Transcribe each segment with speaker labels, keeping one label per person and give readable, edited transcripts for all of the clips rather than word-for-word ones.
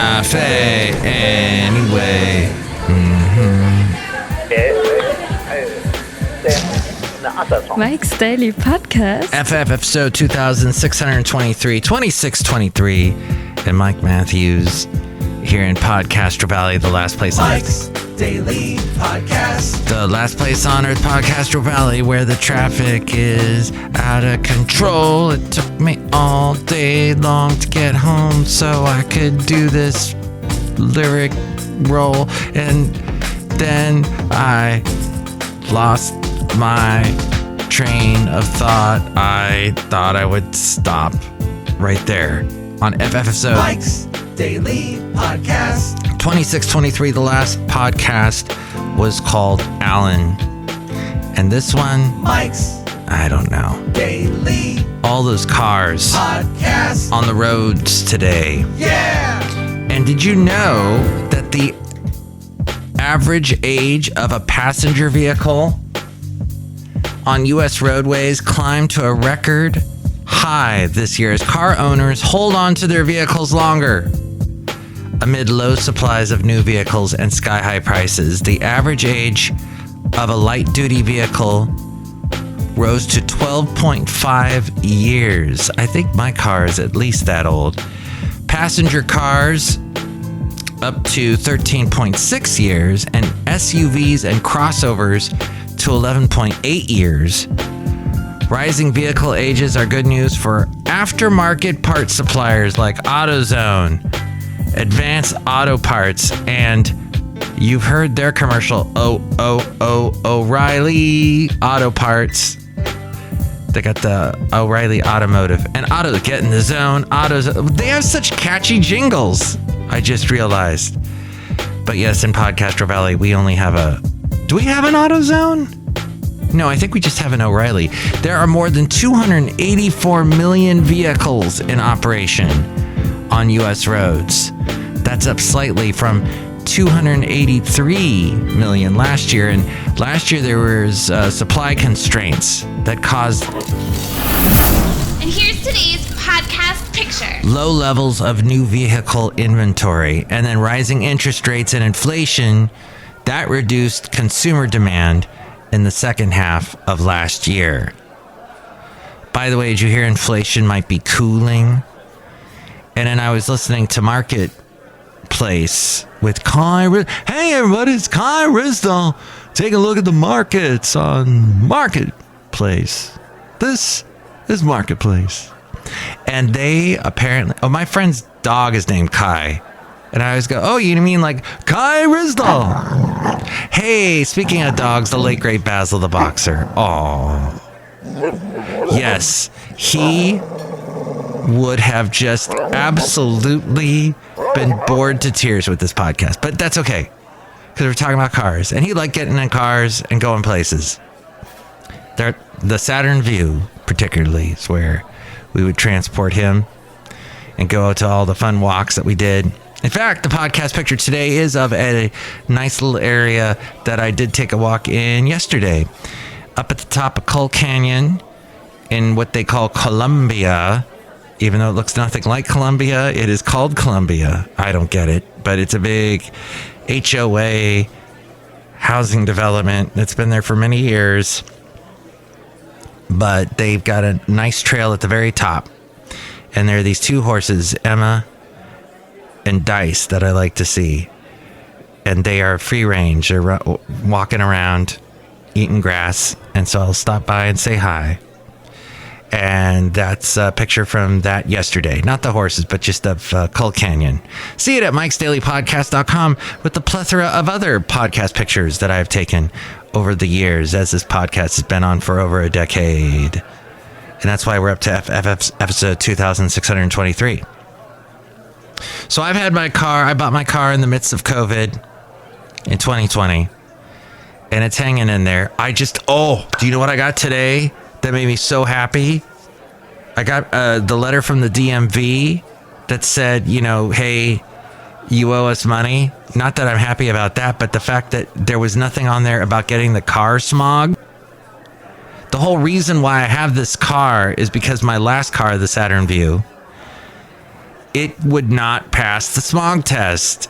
Speaker 1: Café Anyway.
Speaker 2: Mike's Daily Podcast.
Speaker 1: FF episode 2623, and Mike Matthews here in Podcaster Valley, the last place on
Speaker 3: Mike's Daily Podcast.
Speaker 1: The last place on Earth, Podcaster Valley, where the traffic is out of control. It took me all day long to get home so I could do this lyric roll, and then I lost my train of thought. I thought I would stop right there on FF episode
Speaker 3: Mike's Daily Podcast
Speaker 1: 2623. The last podcast was called Alan, and this one,
Speaker 3: Mike's
Speaker 1: I don't know.
Speaker 3: Daily
Speaker 1: All those cars
Speaker 3: Podcast
Speaker 1: on the roads today.
Speaker 3: Yeah.
Speaker 1: And did you know that the average age of a passenger vehicle on U.S. roadways climbed to a record high this year as car owners hold on to their vehicles longer? Amid low supplies of new vehicles and sky-high prices, the average age of a light-duty vehicle rose to 12.5 years. I think my car is at least that old. Passenger cars up to 13.6 years, and SUVs and crossovers to 11.8 years. Rising vehicle ages are good news for aftermarket parts suppliers like AutoZone, Advanced Auto Parts, and you've heard their commercial, O'Reilly Auto Parts. They got the O'Reilly Automotive and Get in the Zone. They have such catchy jingles, I just realized. But yes, in Podcaster Valley, we only have do we have an AutoZone? No, I think we just have an O'Reilly. There are more than 284 million vehicles in operation on U.S. roads. That's up slightly from 283 million last year. And last year there was supply constraints that caused...
Speaker 4: And here's today's podcast picture.
Speaker 1: Low levels of new vehicle inventory, and then rising interest rates and inflation that reduced consumer demand in the second half of last year. By the way, did you hear inflation might be cooling? And then I was listening to Marketplace with Kai. Hey everybody, it's Kai Rizdal. Take a look at the markets on Marketplace. This is Marketplace. And they apparently... Oh, my friend's dog is named Kai. And I always go, oh, you mean like Kai Rizdal? Hey, speaking of dogs, the late great Basil the Boxer. Oh, yes, he would have just absolutely been bored to tears with this podcast. But that's okay, because we're talking about cars. And he liked getting in cars and going places. The Saturn View, particularly, is where we would transport him and go out to all the fun walks that we did. In fact, the podcast picture today is of a nice little area that I did take a walk in yesterday. Up at the top of Coal Canyon in what they call Columbia. Even though it looks nothing like Columbia, it is called Columbia. I don't get it, but it's a big HOA housing development that's been there for many years. But they've got a nice trail at the very top. And there are these two horses, Emma and Dice, that I like to see. And they are free range. They're walking around, eating grass. And so I'll stop by and say hi. And that's a picture from that yesterday. Not the horses, but just of Coal Canyon. See it at mikesdailypodcast.com with the plethora of other podcast pictures that I've taken over the years, as this podcast has been on for over a decade. And that's why we're up to episode 2623. So I've had my car. I bought my car in the midst of COVID in 2020. And it's hanging in there. Do you know what I got today that made me so happy? I got the letter from the DMV that said, hey, you owe us money. Not that I'm happy about that, but the fact that there was nothing on there about getting the car smog. The whole reason why I have this car is because my last car, the Saturn View, it would not pass the smog test.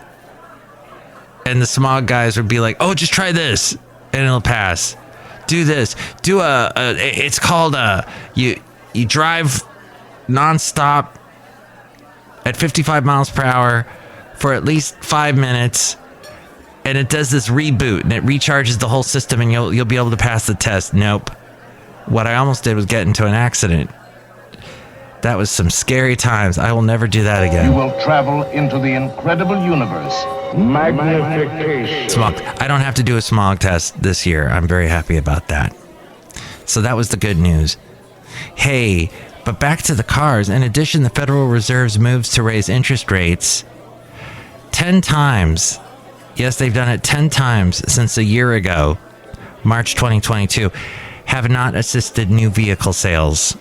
Speaker 1: And the smog guys would be like, oh, just try this and it'll pass. Do this. Do it's called you drive nonstop at 55 miles per hour for at least 5 minutes, and it does this reboot and it recharges the whole system, and you'll be able to pass the test. Nope. What I almost did was get into an accident. That was some scary times. I will never do that again.
Speaker 5: You will travel into the incredible universe. Magnification.
Speaker 1: Smog. I don't have to do a smog test this year. I'm very happy about that. So that was the good news. Hey, but back to the cars. In addition, the Federal Reserve's moves to raise interest rates 10 times. Yes, they've done it 10 times since a year ago, March 2022, have not assisted new vehicle sales.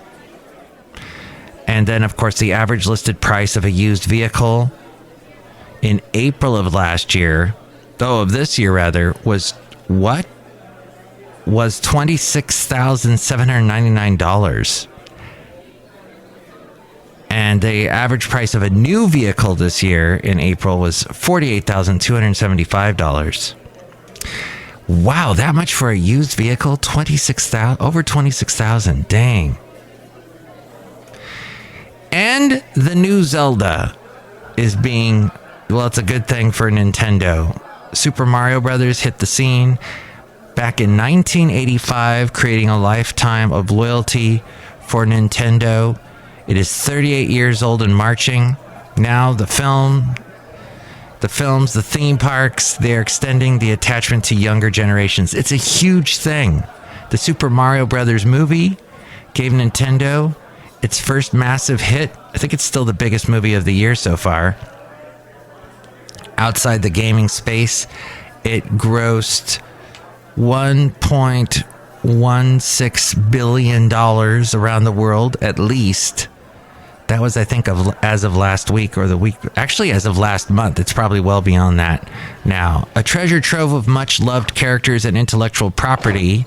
Speaker 1: And then, of course, the average listed price of a used vehicle in April of last year, of this year rather, was what? Was $26,799. And the average price of a new vehicle this year in April was $48,275. Wow, that much for a used vehicle? Over $26,000. Dang. And the new Zelda is being, well, it's a good thing for Nintendo. Super Mario Brothers hit the scene back in 1985, creating a lifetime of loyalty for Nintendo. It is 38 years old and marching. Now the films, the theme parks, they're extending the attachment to younger generations. It's a huge thing. The Super Mario Brothers movie gave Nintendo its first massive hit. I think it's still the biggest movie of the year so far. Outside the gaming space, it grossed $1.16 billion around the world, at least. That was, I think, as of last week or the week. Actually, as of last month. It's probably well beyond that now. A treasure trove of much-loved characters and intellectual property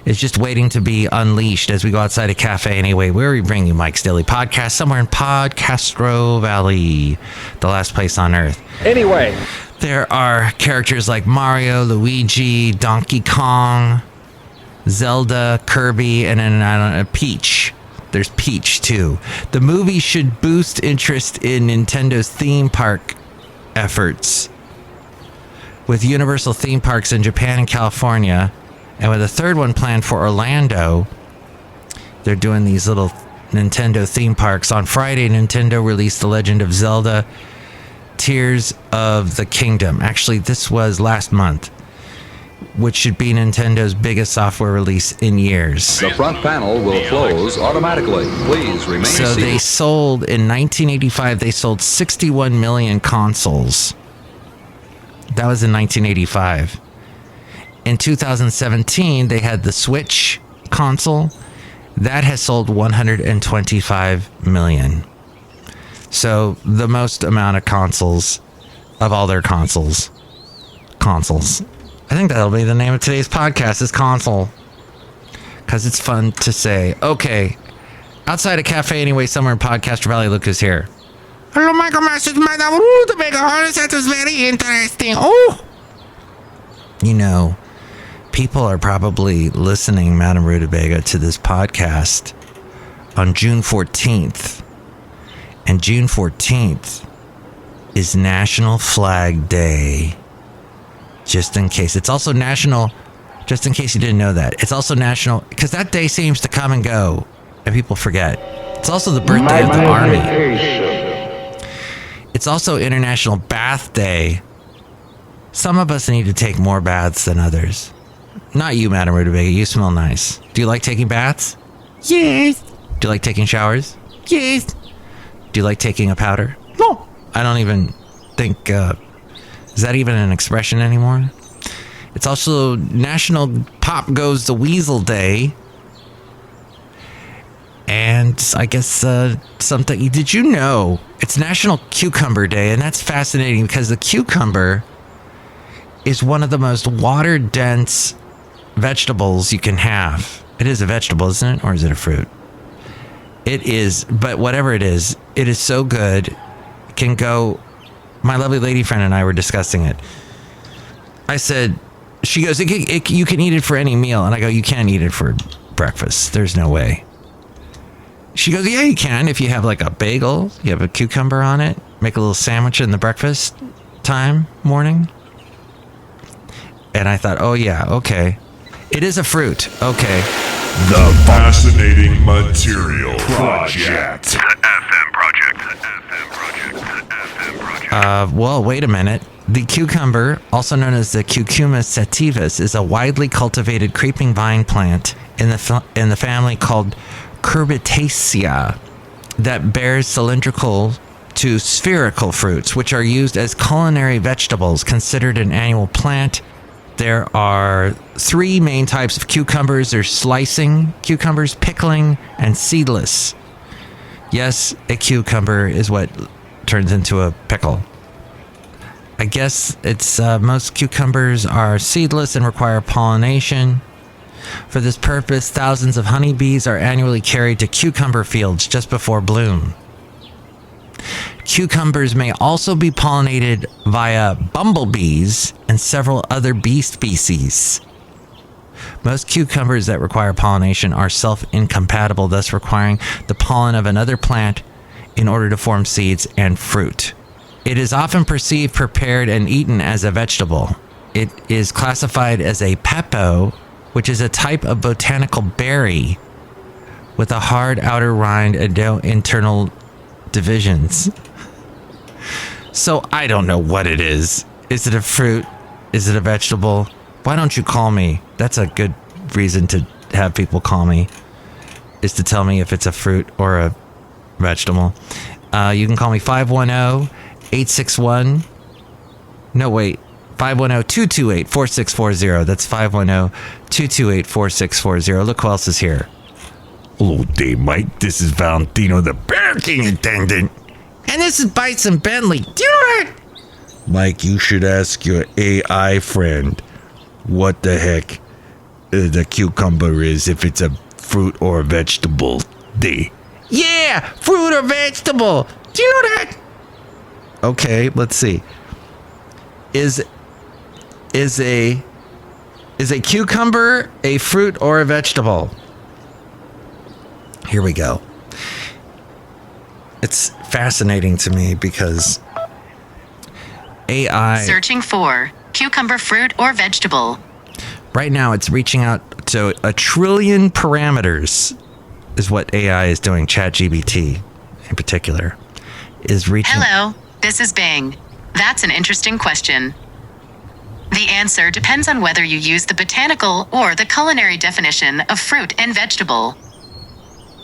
Speaker 1: is just waiting to be unleashed as we go outside of Café Anyway, where we bring you Mike's Daily Podcast, somewhere in Podcastro Valley, the last place on Earth.
Speaker 6: Anyway,
Speaker 1: there are characters like Mario, Luigi, Donkey Kong, Zelda, Kirby, and then Peach. There's Peach, too. The movie should boost interest in Nintendo's theme park efforts. With Universal theme parks in Japan and California, and with a third one planned for Orlando, they're doing these little Nintendo theme parks. On Friday, Nintendo released The Legend of Zelda Tears of the Kingdom. Actually, this was last month, which should be Nintendo's biggest software release in years.
Speaker 7: The front panel will close automatically. Please remain seated.
Speaker 1: So they sold, in 1985, they sold 61 million consoles. That was in 1985. In 2017, they had the Switch console. That has sold 125 million. So the most amount of consoles of all their consoles. Consoles. I think that'll be the name of today's podcast, is console. Because it's fun to say. Okay. Outside of Café Anyway, somewhere in Podcaster Valley, look who's here. Hello, Michael Masters, Madame Rootabega. That was very interesting. Oh! You know, people are probably listening, Madame Rootabega, to this podcast on June 14th. And June 14th is National Flag Day. Just in case. It's also national, just in case you didn't know that. It's also national, because that day seems to come and go, and people forget. It's also the birthday of the Army. It's also International Bath Day. Some of us need to take more baths than others. Not you, Madame Rootabega. You smell nice. Do you like taking baths? Yes. Do you like taking showers? Yes. Do you like taking a powder? No. I don't even think... is that even an expression anymore? It's also National Pop Goes the Weasel Day. And I guess something... Did you know it's National Cucumber Day? And that's fascinating because the cucumber is one of the most water-dense vegetables you can have. It is a vegetable, isn't it? Or is it a fruit? It is, but whatever it is so good. can go. My lovely lady friend and I were discussing it. I said, she goes, you can eat it for any meal. And I go, you can't eat it for breakfast. There's no way. She goes, yeah, you can. If you have like a bagel, you have a cucumber on it, make a little sandwich in the breakfast time morning. And I thought, oh yeah, okay. It is a fruit. Okay.
Speaker 6: The Fascinating Material Project.
Speaker 1: Well, wait a minute. The cucumber, also known as the Cucumis sativus, is a widely cultivated creeping vine plant in the family called Curbitaceae that bears cylindrical to spherical fruits, which are used as culinary vegetables, considered an annual plant. There are 3 main types of cucumbers. There's slicing cucumbers, pickling, and seedless. Yes, a cucumber is what turns into a pickle. I guess it's most cucumbers are seedless and require pollination. For this purpose, thousands of honeybees are annually carried to cucumber fields just before bloom. Cucumbers may also be pollinated via bumblebees and several other bee species. Most cucumbers that require pollination are self-incompatible, thus requiring the pollen of another plant in order to form seeds and fruit. It is often perceived, prepared, and eaten as a vegetable. It is classified as a pepo, which is a type of botanical berry with a hard outer rind and no internal divisions. So I don't know what it is. Is it a fruit? Is it a vegetable? Why don't you call me? That's a good reason to have people call me, is to tell me if it's a fruit or a vegetable. You can call me 510-861. No, wait. 510-228-4640. That's 510-228-4640. Look who else is here.
Speaker 6: Hello day, Mike. This is Valentino, the parking attendant.
Speaker 1: And this is Bison Bentley. Do you know that?
Speaker 6: Mike, you should ask your AI friend what the heck the cucumber is, if it's a fruit or a vegetable.
Speaker 1: Yeah, fruit or vegetable. Do you know that? Okay, let's see. Is a cucumber a fruit or a vegetable? Here we go. It's fascinating to me because AI...
Speaker 8: Searching for cucumber, fruit, or vegetable.
Speaker 1: Right now, it's reaching out to 1 trillion parameters is what AI is doing. ChatGPT, in particular, is reaching...
Speaker 8: Hello, this is Bing. That's an interesting question. The answer depends on whether you use the botanical or the culinary definition of fruit and vegetable.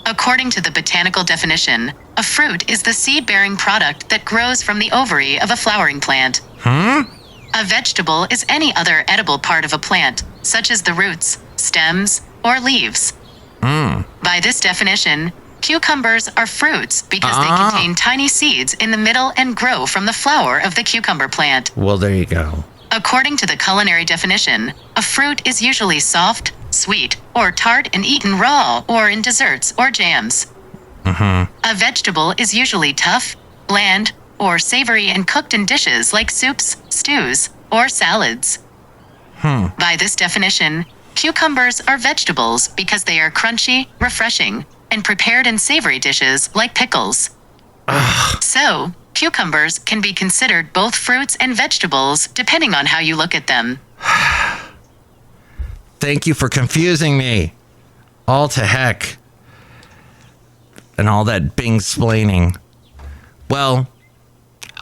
Speaker 8: According to the botanical definition, a fruit is the seed-bearing product that grows from the ovary of a flowering plant. A vegetable is any other edible part of a plant, such as the roots, stems, or leaves. By this definition, cucumbers are fruits because they contain tiny seeds in the middle and grow from the flower of the cucumber plant.
Speaker 1: Well, there you go.
Speaker 8: According to the culinary definition, a fruit is usually soft, sweet, or tart and eaten raw or in desserts or jams. A vegetable is usually tough, bland, or savory and cooked in dishes like soups, stews, or salads. By this definition, cucumbers are vegetables because they are crunchy, refreshing, and prepared in savory dishes like pickles. So, cucumbers can be considered both fruits and vegetables depending on how you look at them.
Speaker 1: Thank you for confusing me. All to heck. And all that Bing-splaining. Well,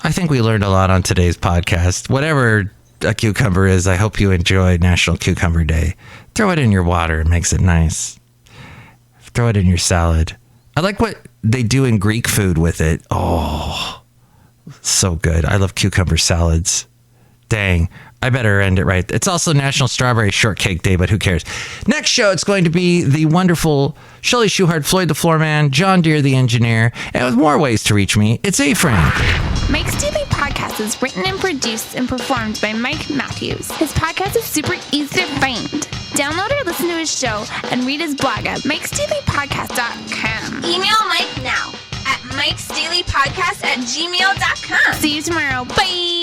Speaker 1: I think we learned a lot on today's podcast. Whatever a cucumber is, I hope you enjoyed National Cucumber Day. Throw it in your water. It makes it nice. Throw it in your salad. I like what they do in Greek food with it. Oh, so good. I love cucumber salads. Dang. I better end it right. It's also National Strawberry Shortcake Day, but who cares? Next show, it's going to be the wonderful Chely Shoehart, Floyd the Floorman, John Deere the engineer, and with more ways to reach me, it's A-Friend.
Speaker 2: Mike's Daily Podcast is written and produced and performed by Mike Matthews. His podcast is super easy to find. Download or listen to his show and read his blog at mikesdailypodcast.com.
Speaker 4: Email Mike now. at mikesdailypodcast@gmail.com.
Speaker 2: See you tomorrow. Bye.